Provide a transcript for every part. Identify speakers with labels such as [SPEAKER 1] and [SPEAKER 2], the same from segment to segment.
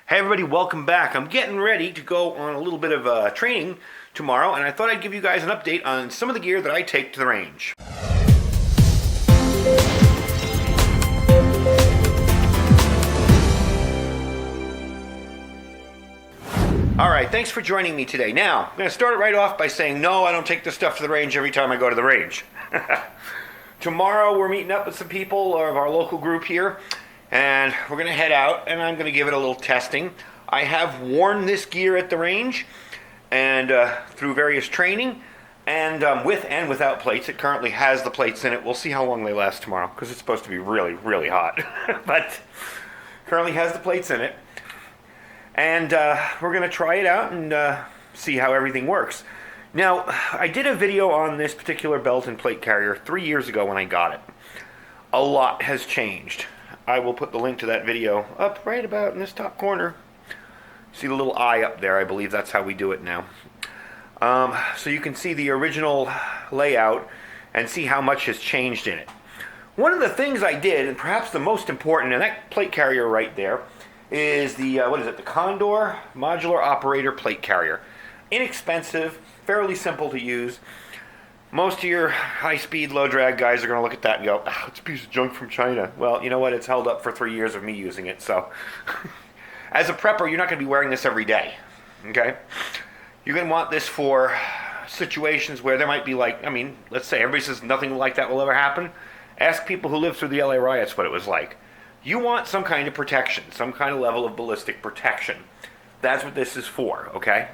[SPEAKER 1] Hey everybody, welcome back. I'm getting ready to go on a little bit of training tomorrow, and I thought I'd give you guys an update on some of the gear that I take to the range. Alright, thanks for joining me today. Now, I'm going to start it right off by saying no, I don't take this stuff to the range every time I go to the range. Tomorrow we're meeting up with some people of our local group here, and we're going to head out, and I'm going to give it a little testing. I have worn this gear at the range, and through various training, and with and without plates. It currently has the plates in it. We'll see how long they last tomorrow, because it's supposed to be really, really hot. But currently has the plates in it. And we're going to try it out and see how everything works. Now, I did a video on this particular belt and plate carrier 3 years ago when I got it. A lot has changed. I will put the link to that video up right about in this top corner. See the little eye up there? I believe that's how we do it now. So you can see the original layout and see how much has changed in it. One of the things I did, and perhaps the most important, and that plate carrier right there, is the, the Condor Modular Operator Plate Carrier. Inexpensive, fairly simple to use. Most of your high-speed, low-drag guys are going to look at that and go, oh, it's a piece of junk from China. Well, you know what? It's held up for 3 years of me using it, so. As a prepper, you're not going to be wearing this every day, okay? You're going to want this for situations where there might be let's say everybody says nothing like that will ever happen. Ask people who lived through the LA riots what it was like. You want some kind of protection, some kind of level of ballistic protection. That's what this is for, okay?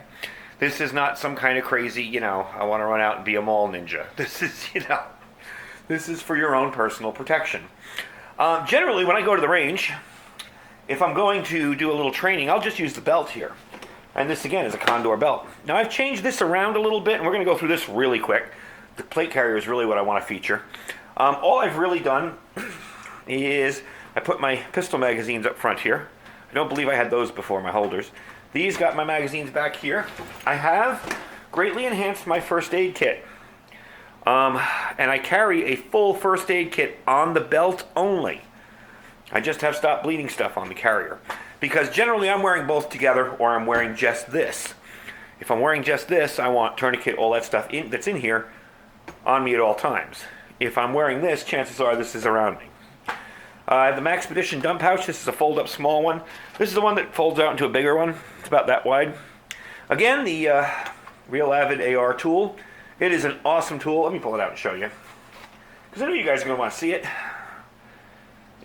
[SPEAKER 1] This is not some kind of crazy, I want to run out and be a mall ninja. This is, this is for your own personal protection. Generally, when I go to the range, if I'm going to do a little training, I'll just use the belt here. And this, again, is a Condor belt. Now, I've changed this around a little bit, and we're going to go through this really quick. The plate carrier is really what I want to feature. All I've really done is I put my pistol magazines up front here. I don't believe I had those before, my holders. These got my magazines back here. I have greatly enhanced my first aid kit. And I carry a full first aid kit on the belt only. I just have stop bleeding stuff on the carrier. Because generally I'm wearing both together, or I'm wearing just this. If I'm wearing just this, I want tourniquet, all that stuff that's in here on me at all times. If I'm wearing this, chances are this is around me. I have the Maxpedition dump pouch. This is a fold-up small one. This is the one that folds out into a bigger one. It's about that wide. Again, the Real Avid AR tool. It is an awesome tool. Let me pull it out and show you, because I know you guys are going to want to see it.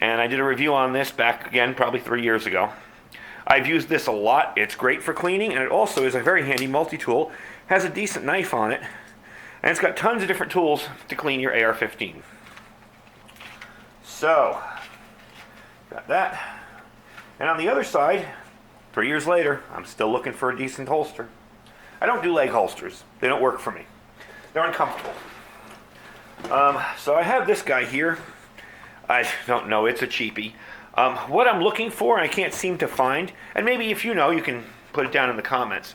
[SPEAKER 1] And I did a review on this back, again, probably 3 years ago. I've used this a lot. It's great for cleaning, and it also is a very handy multi-tool. Has a decent knife on it, and it's got tons of different tools to clean your AR-15. So, got that. And on the other side, 3 years later, I'm still looking for a decent holster. I don't do leg holsters. They don't work for me. They're uncomfortable. So I have this guy here. I don't know, it's a cheapie. What I'm looking for, and I can't seem to find, and maybe if you know, you can put it down in the comments.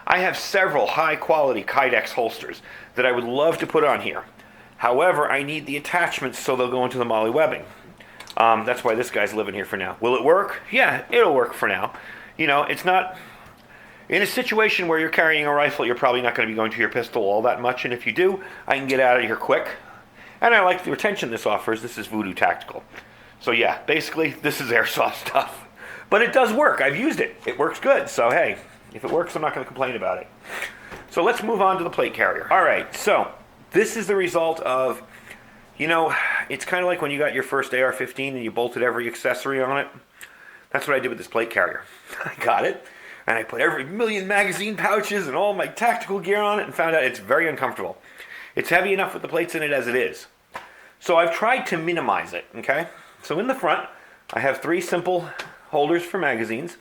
[SPEAKER 1] I have several high-quality Kydex holsters that I would love to put on here. However, I need the attachments so they'll go into the MOLLE webbing. That's why this guy's living here for now. Will it work? Yeah, it'll work for now. It's not... In a situation where you're carrying a rifle, you're probably not going to be going to your pistol all that much, and if you do, I can get out of here quick. And I like the retention this offers. This is Voodoo Tactical. So yeah, basically, this is airsoft stuff. But it does work. I've used it. It works good. So hey, if it works, I'm not going to complain about it. So let's move on to the plate carrier. All right, so this is the result of, it's kind of like when you got your first AR-15 and you bolted every accessory on it. That's what I did with this plate carrier. I got it, and I put every million magazine pouches and all my tactical gear on it and found out it's very uncomfortable. It's heavy enough with the plates in it as it is. So I've tried to minimize it, okay? So in the front, I have 3 simple holders for magazines.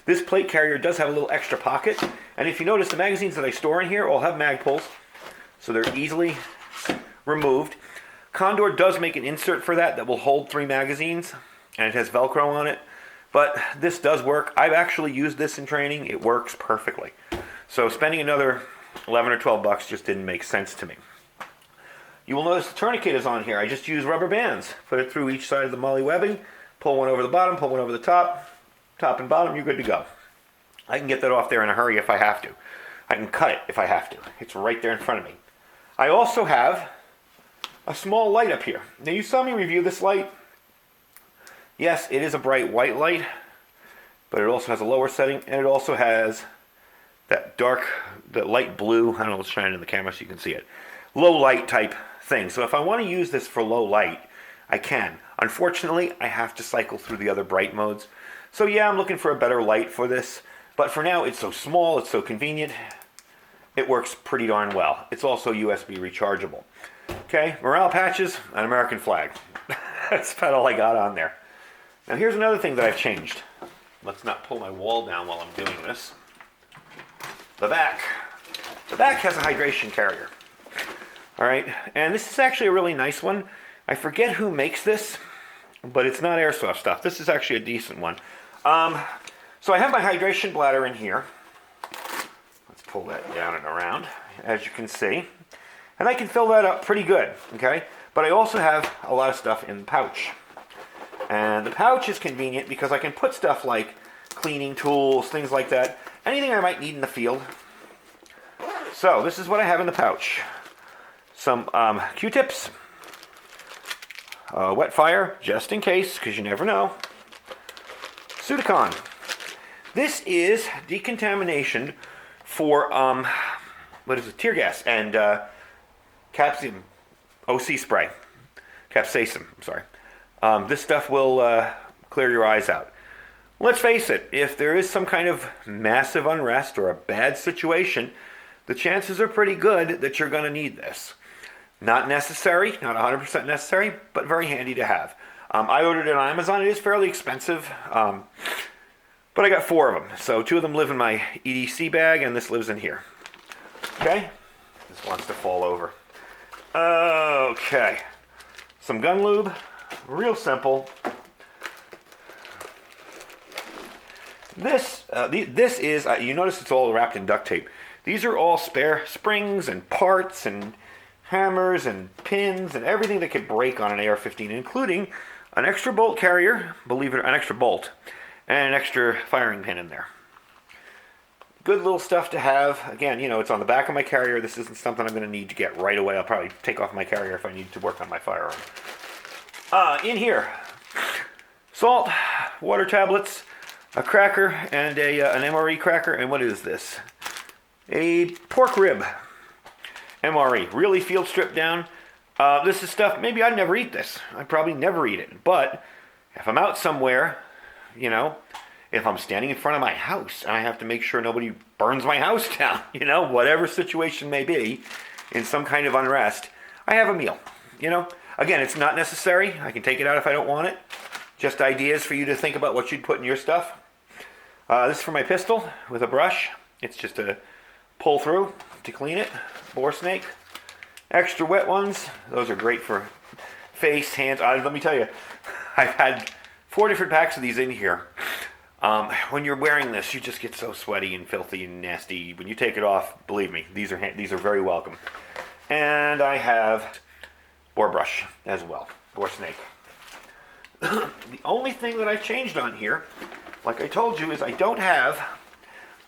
[SPEAKER 1] This plate carrier does have a little extra pocket, and if you notice, the magazines that I store in here all have mag pulls, so they're easily removed. Condor does make an insert for that will hold 3 magazines, and it has Velcro on it, but this does work. I've actually used this in training. It works perfectly. So spending another 11 or 12 bucks just didn't make sense to me. You will notice the tourniquet is on here. I just use rubber bands. Put it through each side of the MOLLE webbing, pull one over the bottom, pull one over the top, top and bottom, you're good to go. I can get that off there in a hurry if I have to. I can cut it if I have to. It's right there in front of me. I also have a small light up here. Now you saw me review this light. Yes, it is a bright white light, but it also has a lower setting, and it also has that light blue, I don't know, let's shine it in the camera so you can see it, low light type thing. So if I want to use this for low light, I can. Unfortunately, I have to cycle through the other bright modes. So yeah, I'm looking for a better light for this, but for now it's so small, it's so convenient, it works pretty darn well. It's also USB rechargeable. Okay, morale patches, an American flag. That's about all I got on there. Now here's another thing that I've changed. Let's not pull my wall down while I'm doing this. The back. The back has a hydration carrier. All right, and this is actually a really nice one. I forget who makes this, but it's not airsoft stuff. This is actually a decent one. So I have my hydration bladder in here. Let's pull that down and around, as you can see. And I can fill that up pretty good, okay? But I also have a lot of stuff in the pouch. And the pouch is convenient because I can put stuff like cleaning tools, things like that, anything I might need in the field. So this is what I have in the pouch. Some Q-tips, wet fire, just in case, because you never know. Sudicon. This is decontamination for, tear gas and capsaicin, OC spray. Capsaicin, I'm sorry. This stuff will clear your eyes out. Let's face it, if there is some kind of massive unrest or a bad situation, the chances are pretty good that you're going to need this. Not necessary, not 100% necessary, but very handy to have. I ordered it on Amazon. It is fairly expensive, but I got 4 of them. So 2 of them live in my EDC bag, and this lives in here. Okay? This wants to fall over. Okay. Some gun lube. Real simple. This is, you notice it's all wrapped in duct tape. These are all spare springs and parts and hammers and pins and everything that could break on an AR-15, including an extra bolt carrier, believe it or not, an extra bolt, and an extra firing pin in there. Good little stuff to have. Again, it's on the back of my carrier. This isn't something I'm going to need to get right away. I'll probably take off my carrier if I need to work on my firearm. In here, salt, water tablets, a cracker, and an MRE cracker. And what is this? A pork rib. MRE, really field stripped down. This is stuff, maybe I'd never eat this. I'd probably never eat it. But if I'm out somewhere, if I'm standing in front of my house and I have to make sure nobody burns my house down, whatever situation may be, in some kind of unrest, I have a meal, Again, it's not necessary. I can take it out if I don't want it. Just ideas for you to think about what you'd put in your stuff. This is for my pistol with a brush. It's just a pull through to clean it. Bore snake. Extra wet ones. Those are great for face, hands. Let me tell you, I've had 4 different packs of these in here. When you're wearing this, you just get so sweaty and filthy and nasty. When you take it off, believe me, these are very welcome. And I have bore brush as well. Bore snake. The only thing that I've changed on here, like I told you, is I don't have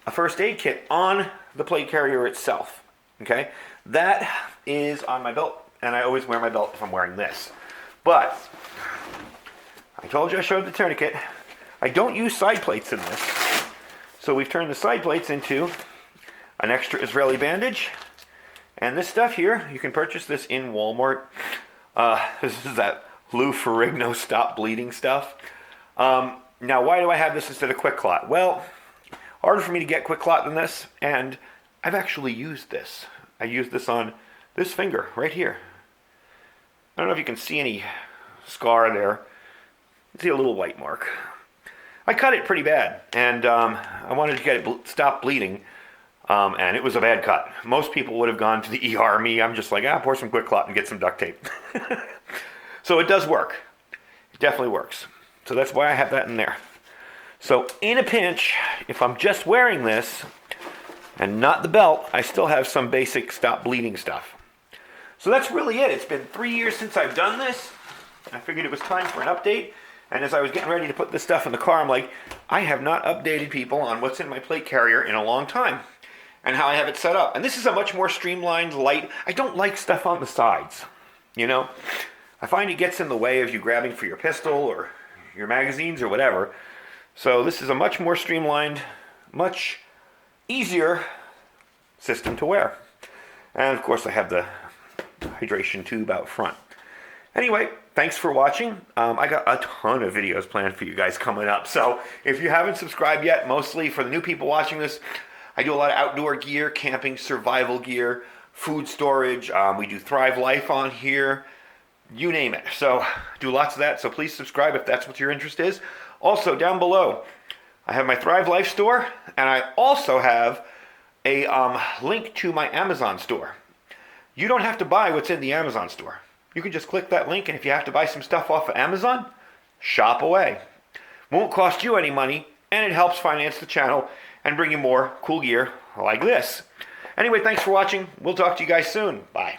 [SPEAKER 1] a first aid kit on the plate carrier itself. Okay? That is on my belt, and I always wear my belt if I'm wearing this. But I told you I showed the tourniquet. I don't use side plates in this. So we've turned the side plates into an extra Israeli bandage. And this stuff here, you can purchase this in Walmart. This is that Lou Ferrigno stop bleeding stuff. Now, why do I have this instead of Quick Clot? Well, harder for me to get Quick Clot than this, and I've actually used this. I used this on this finger right here. I don't know if you can see any scar there. See a little white mark. I cut it pretty bad, and I wanted to get it stop bleeding, and it was a bad cut. Most people would have gone to the ER. Me, I'm just like, pour some Quick Clot and get some duct tape. So it does work. It definitely works. So that's why I have that in there. So in a pinch, if I'm just wearing this and not the belt, I still have some basic stop bleeding stuff. So that's really it. It's been 3 years since I've done this. I figured it was time for an update. And as I was getting ready to put this stuff in the car, I'm like, I have not updated people on what's in my plate carrier in a long time and how I have it set up. And this is a much more streamlined, light. I don't like stuff on the sides, you know. I find it gets in the way of you grabbing for your pistol or your magazines or whatever. So this is a much more streamlined, much easier system to wear. And of course I have the hydration tube out front. Anyway, thanks for watching. I got a ton of videos planned for you guys coming up. So if you haven't subscribed yet, mostly for the new people watching this, I do a lot of outdoor gear, camping, survival gear, food storage. We do Thrive Life on here, you name it. So do lots of that. So please subscribe if that's what your interest is. Also, down below, I have my Thrive Life store, and I also have a link to my Amazon store. You don't have to buy what's in the Amazon store. You can just click that link, and if you have to buy some stuff off of Amazon, shop away. Won't cost you any money, and it helps finance the channel and bring you more cool gear like this. Anyway, thanks for watching. We'll talk to you guys soon. Bye.